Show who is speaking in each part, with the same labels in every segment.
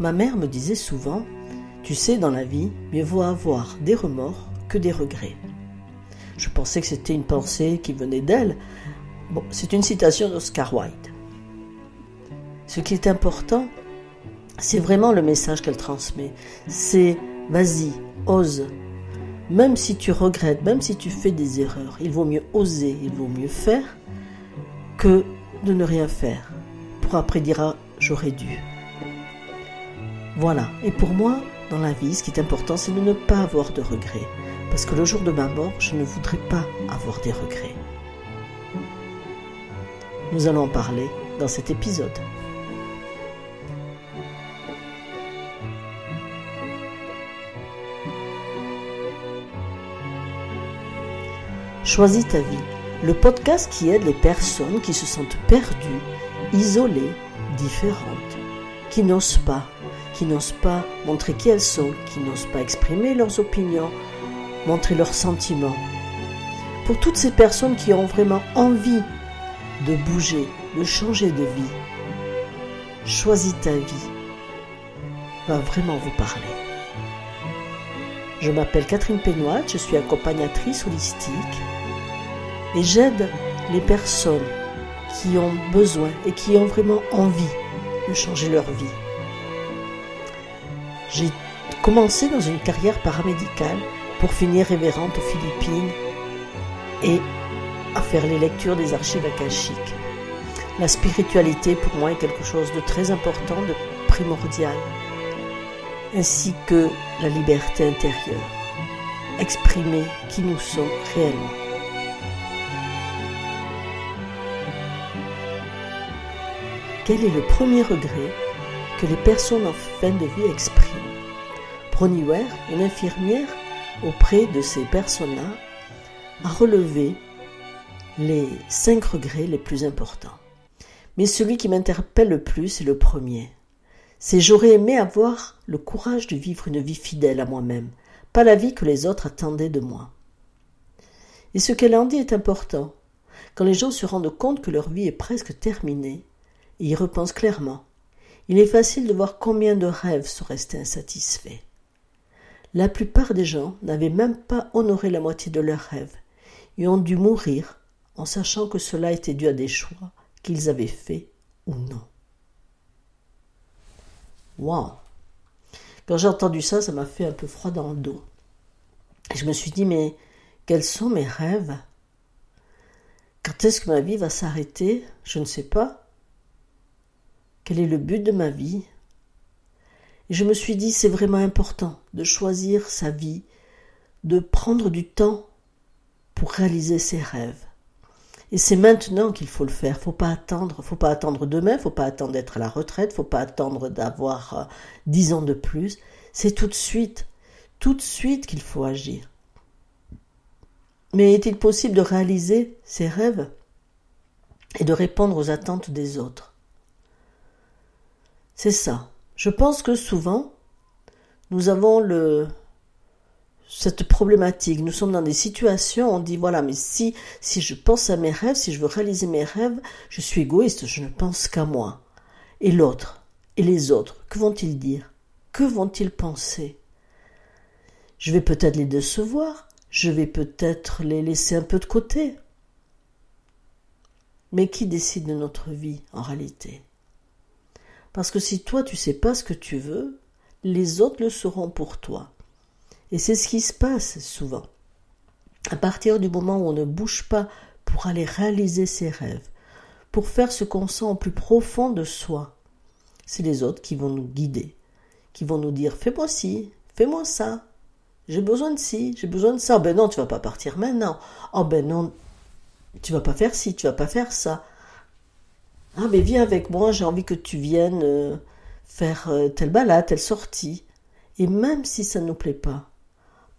Speaker 1: Ma mère me disait souvent, tu sais, dans la vie, mieux vaut avoir des remords que des regrets. Je pensais que c'était une pensée qui venait d'elle. Bon, c'est une citation d'Oscar Wilde. Ce qui est important, c'est vraiment le message qu'elle transmet. C'est vas-y, ose. Même si tu regrettes, même si tu fais des erreurs, il vaut mieux oser, il vaut mieux faire que de ne rien faire. Pour après dire ah, j'aurais dû. Voilà. Et pour moi, dans la vie, ce qui est important, c'est de ne pas avoir de regrets. Parce que le jour de ma mort, je ne voudrais pas avoir des regrets. Nous allons en parler dans cet épisode. Choisis ta vie, le podcast qui aide les personnes qui se sentent perdues, isolées, différentes, qui n'osent pas montrer qui elles sont, qui n'osent pas exprimer leurs opinions, montrer leurs sentiments. Pour toutes ces personnes qui ont vraiment envie de bouger, de changer de vie, Choisis ta vie va vraiment vous parler. Je m'appelle Catherine Pénoat, je suis accompagnatrice holistique et j'aide les personnes qui ont besoin et qui ont vraiment envie de changer leur vie. J'ai commencé dans une carrière paramédicale pour finir révérende aux Philippines et à faire les lectures des archives akashiques. La spiritualité pour moi est quelque chose de très important, de primordial, ainsi que la liberté intérieure, exprimer qui nous sommes réellement. Quel est le premier regret que les personnes en fin de vie expriment? Bronnie Ware, une infirmière auprès de ces personnes-là, a relevé les 5 regrets les plus importants. Mais celui qui m'interpelle le plus, c'est le premier. C'est j'aurais aimé avoir le courage de vivre une vie fidèle à moi-même, pas la vie que les autres attendaient de moi. Et ce qu'elle en dit est important. Quand les gens se rendent compte que leur vie est presque terminée, et y repensent clairement, il est facile de voir combien de rêves sont restés insatisfaits. La plupart des gens n'avaient même pas honoré la moitié de leurs rêves et ont dû mourir en sachant que cela était dû à des choix qu'ils avaient faits ou non. Waouh! Quand j'ai entendu ça, ça m'a fait un peu froid dans le dos. Et je me suis dit, mais quels sont mes rêves? Quand est-ce que ma vie va s'arrêter? Je ne sais pas. Quel est le but de ma vie? Et je me suis dit, c'est vraiment important de choisir sa vie, de prendre du temps pour réaliser ses rêves. Et c'est maintenant qu'il faut le faire. Faut pas attendre demain, faut pas attendre d'être à la retraite, faut pas attendre d'avoir 10 ans de plus. C'est tout de suite qu'il faut agir. Mais est-il possible de réaliser ses rêves et de répondre aux attentes des autres? C'est ça. Je pense que souvent, nous avons cette problématique. Nous sommes dans des situations où on dit, voilà, mais si je pense à mes rêves, si je veux réaliser mes rêves, je suis égoïste, je ne pense qu'à moi. Et l'autre, et les autres, que vont-ils dire? Que vont-ils penser? Je vais peut-être les décevoir, je vais peut-être les laisser un peu de côté. Mais qui décide de notre vie, en réalité? Parce que si toi, tu sais pas ce que tu veux, les autres le sauront pour toi. Et c'est ce qui se passe souvent. À partir du moment où on ne bouge pas pour aller réaliser ses rêves, pour faire ce qu'on sent au plus profond de soi, c'est les autres qui vont nous guider, qui vont nous dire « fais-moi ci, fais-moi ça, j'ai besoin de ci, j'ai besoin de ça. » « Oh ben non, tu vas pas partir maintenant. Oh ben non, tu vas pas faire ci, tu vas pas faire ça. Ah mais viens avec moi, j'ai envie que tu viennes faire telle balade, telle sortie. » Et même si ça ne nous plaît pas,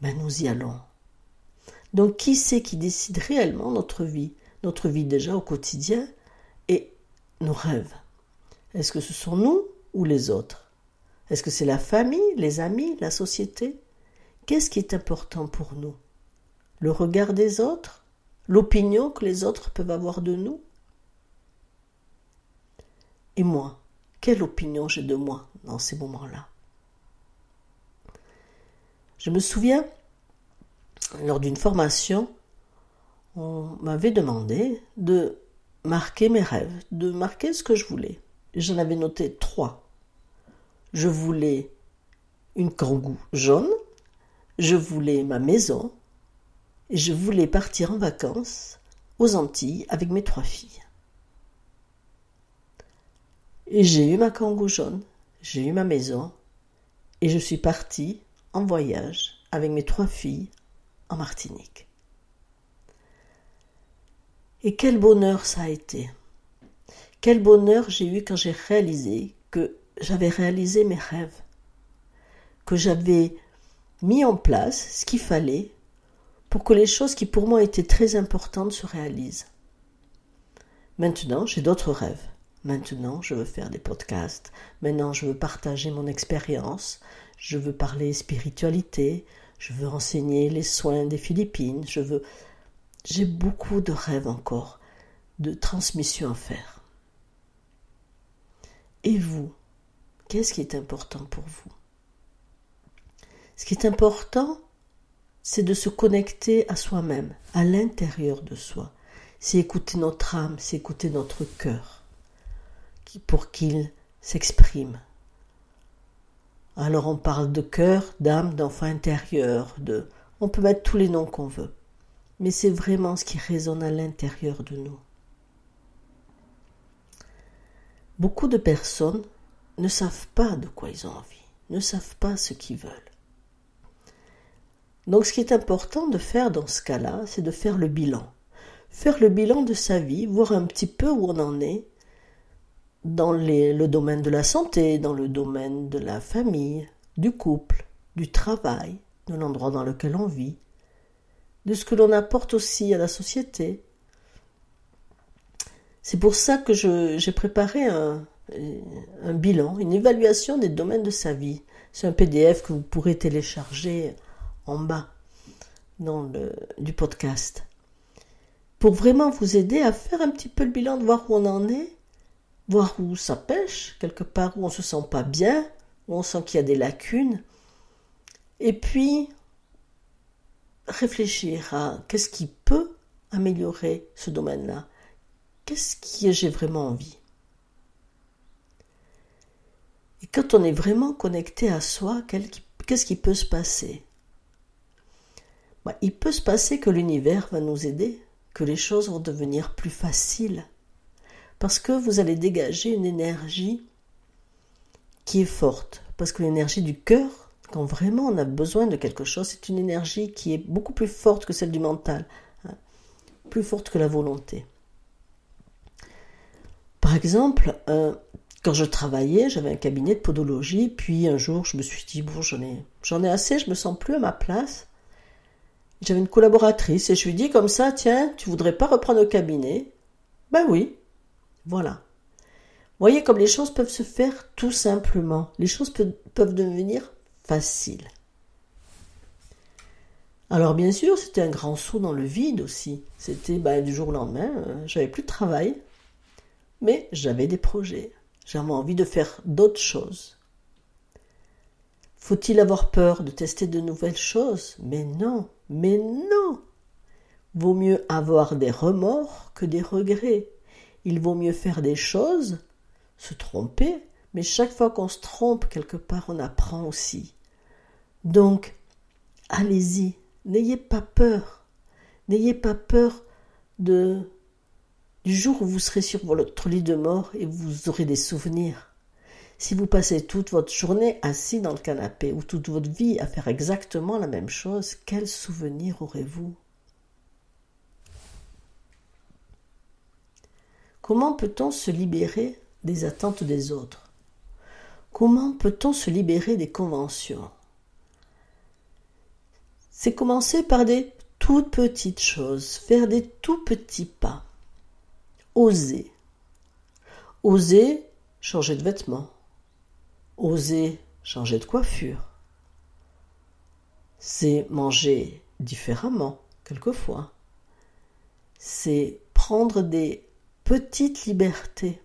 Speaker 1: ben nous y allons. Donc qui c'est qui décide réellement notre vie déjà au quotidien et nos rêves? Est-ce que ce sont nous ou les autres? Est-ce que c'est la famille, les amis, la société? Qu'est-ce qui est important pour nous? Le regard des autres? L'opinion que les autres peuvent avoir de nous? Et moi, quelle opinion j'ai de moi dans ces moments-là. Je me souviens, lors d'une formation, on m'avait demandé de marquer mes rêves, de marquer ce que je voulais. J'en avais noté 3. Je voulais une kangou jaune, je voulais ma maison et je voulais partir en vacances aux Antilles avec mes 3 filles. Et j'ai eu ma kangou jaune, j'ai eu ma maison et je suis partie en voyage avec mes 3 filles en Martinique. Et quel bonheur ça a été! Quel bonheur j'ai eu quand j'ai réalisé que j'avais réalisé mes rêves, que j'avais mis en place ce qu'il fallait pour que les choses qui pour moi étaient très importantes se réalisent. Maintenant, j'ai d'autres rêves. Maintenant, je veux faire des podcasts. Maintenant, je veux partager mon expérience. Je veux parler spiritualité. Je veux enseigner les soins des Philippines. J'ai beaucoup de rêves encore, de transmission à faire. Et vous, qu'est-ce qui est important pour vous? Ce qui est important, c'est de se connecter à soi-même, à l'intérieur de soi. C'est écouter notre âme, c'est écouter notre cœur, pour qu'il s'exprime. Alors on parle de cœur, d'âme, d'enfant intérieur, on peut mettre tous les noms qu'on veut. Mais c'est vraiment ce qui résonne à l'intérieur de nous. Beaucoup de personnes ne savent pas de quoi ils ont envie, ne savent pas ce qu'ils veulent. Donc ce qui est important de faire dans ce cas-là, c'est de faire le bilan. Faire le bilan de sa vie, voir un petit peu où on en est dans le domaine de la santé, dans le domaine de la famille, du couple, du travail, de l'endroit dans lequel on vit, de ce que l'on apporte aussi à la société. C'est pour ça que j'ai préparé un bilan, une évaluation des domaines de sa vie. C'est un PDF que vous pourrez télécharger en bas du podcast. Pour vraiment vous aider à faire un petit peu le bilan, de voir où on en est, voir où ça pêche, quelque part où on ne se sent pas bien, où on sent qu'il y a des lacunes. Et puis, réfléchir à qu'est-ce qui peut améliorer ce domaine-là. Qu'est-ce que j'ai vraiment envie? Et quand on est vraiment connecté à soi, qu'est-ce qui peut se passer? Il peut se passer que l'univers va nous aider, que les choses vont devenir plus faciles. Parce que vous allez dégager une énergie qui est forte. Parce que l'énergie du cœur, quand vraiment on a besoin de quelque chose, c'est une énergie qui est beaucoup plus forte que celle du mental, plus forte que la volonté. Par exemple, quand je travaillais, j'avais un cabinet de podologie, puis un jour je me suis dit, bon, j'en ai assez, je me sens plus à ma place. J'avais une collaboratrice et je lui ai dit comme ça, tiens, tu voudrais pas reprendre le cabinet? Ben oui, voilà. Vous voyez comme les choses peuvent se faire tout simplement. Les choses peuvent devenir faciles. Alors bien sûr, c'était un grand saut dans le vide aussi. C'était du jour au lendemain, j'avais plus de travail, mais j'avais des projets. J'avais envie de faire d'autres choses. Faut-il avoir peur de tester de nouvelles choses? Mais non. Vaut mieux avoir des remords que des regrets. Il vaut mieux faire des choses, se tromper, mais chaque fois qu'on se trompe, quelque part, on apprend aussi. Donc, allez-y, n'ayez pas peur. N'ayez pas peur du jour où vous serez sur votre lit de mort et vous aurez des souvenirs. Si vous passez toute votre journée assis dans le canapé ou toute votre vie à faire exactement la même chose, quel souvenir aurez-vous? Comment peut-on se libérer des attentes des autres? Comment peut-on se libérer des conventions? C'est commencer par des toutes petites choses, faire des tout petits pas. Oser. Oser changer de vêtements. Oser changer de coiffure. C'est manger différemment, quelquefois. C'est prendre des petites libertés.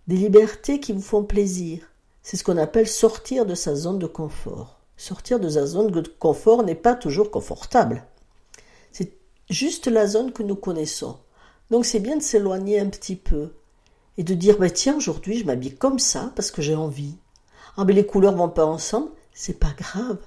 Speaker 1: des libertés qui vous font plaisir. C'est ce qu'on appelle sortir de sa zone de confort. Sortir de sa zone de confort n'est pas toujours confortable. C'est juste la zone que nous connaissons. Donc c'est bien de s'éloigner un petit peu et de dire tiens, aujourd'hui je m'habille comme ça parce que j'ai envie. Ah mais les couleurs vont pas ensemble, c'est pas grave.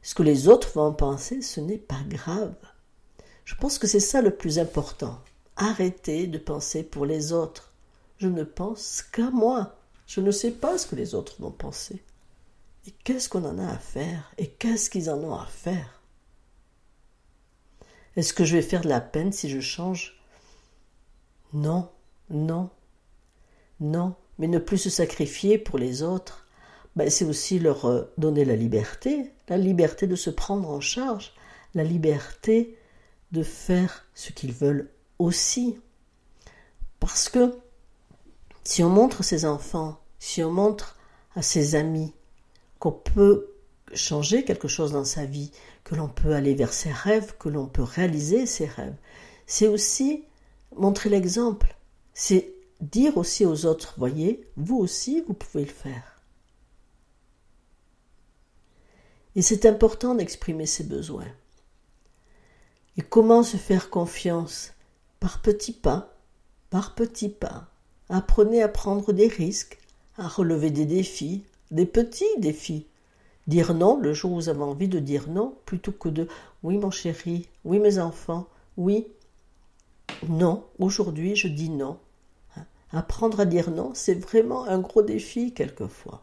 Speaker 1: Ce que les autres vont en penser, ce n'est pas grave. Je pense que c'est ça le plus important. Arrêtez de penser pour les autres. Je ne pense qu'à moi. Je ne sais pas ce que les autres vont penser. Et qu'est-ce qu'on en a à faire? Et qu'est-ce qu'ils en ont à faire? Est-ce que je vais faire de la peine si je change? Non, non, non. Mais ne plus se sacrifier pour les autres, c'est aussi leur donner la liberté de se prendre en charge, la liberté de faire ce qu'ils veulent aussi. Parce que si on montre à ses enfants, si on montre à ses amis qu'on peut changer quelque chose dans sa vie, que l'on peut aller vers ses rêves, que l'on peut réaliser ses rêves, c'est aussi montrer l'exemple. C'est dire aussi aux autres, voyez, vous aussi, vous pouvez le faire. Et c'est important d'exprimer ses besoins. Et comment se faire confiance? Par petits pas, par petits pas. Apprenez à prendre des risques, à relever des défis, des petits défis. Dire non le jour où vous avez envie de dire non, plutôt que de « oui mon chéri, oui mes enfants, oui, non, aujourd'hui je dis non ». Apprendre à dire non, c'est vraiment un gros défi quelquefois.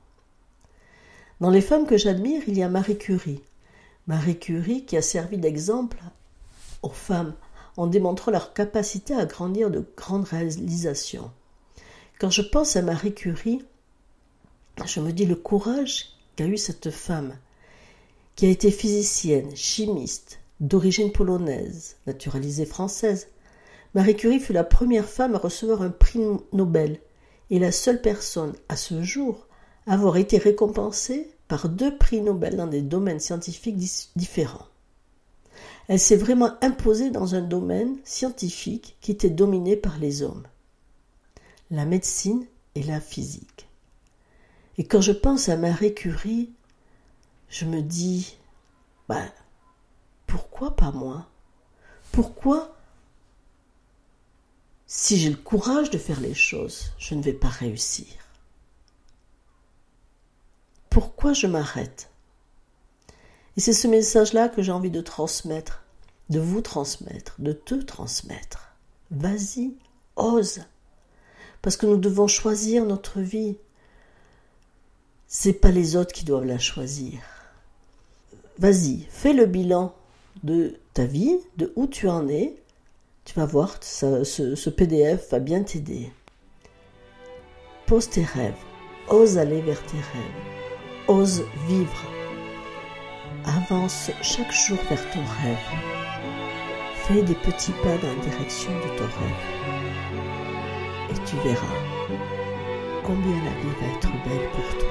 Speaker 1: Dans les femmes que j'admire, il y a Marie Curie. Marie Curie qui a servi d'exemple aux femmes en démontrant leur capacité à grandir de grandes réalisations. Quand je pense à Marie Curie, je me dis le courage qu'a eu cette femme, qui a été physicienne, chimiste, d'origine polonaise, naturalisée française. Marie Curie fut la première femme à recevoir un prix Nobel et la seule personne à ce jour à avoir été récompensée par 2 prix Nobel dans des domaines scientifiques différents. Elle s'est vraiment imposée dans un domaine scientifique qui était dominé par les hommes, la médecine et la physique. Et quand je pense à Marie Curie, je me dis, pourquoi pas moi? Pourquoi, si j'ai le courage de faire les choses, je ne vais pas réussir? Pourquoi je m'arrête? Et c'est ce message-là que j'ai envie de transmettre, de vous transmettre, de te transmettre. Vas-y, ose. Parce que nous devons choisir notre vie. C'est pas les autres qui doivent la choisir. Vas-y, fais le bilan de ta vie, de où tu en es. Tu vas voir, ce PDF va bien t'aider. Pose tes rêves. Ose aller vers tes rêves. Ose vivre. Avance chaque jour vers ton rêve. Fais des petits pas dans la direction de ton rêve. Et tu verras combien la vie va être belle pour toi.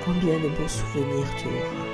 Speaker 1: Combien de beaux souvenirs tu auras.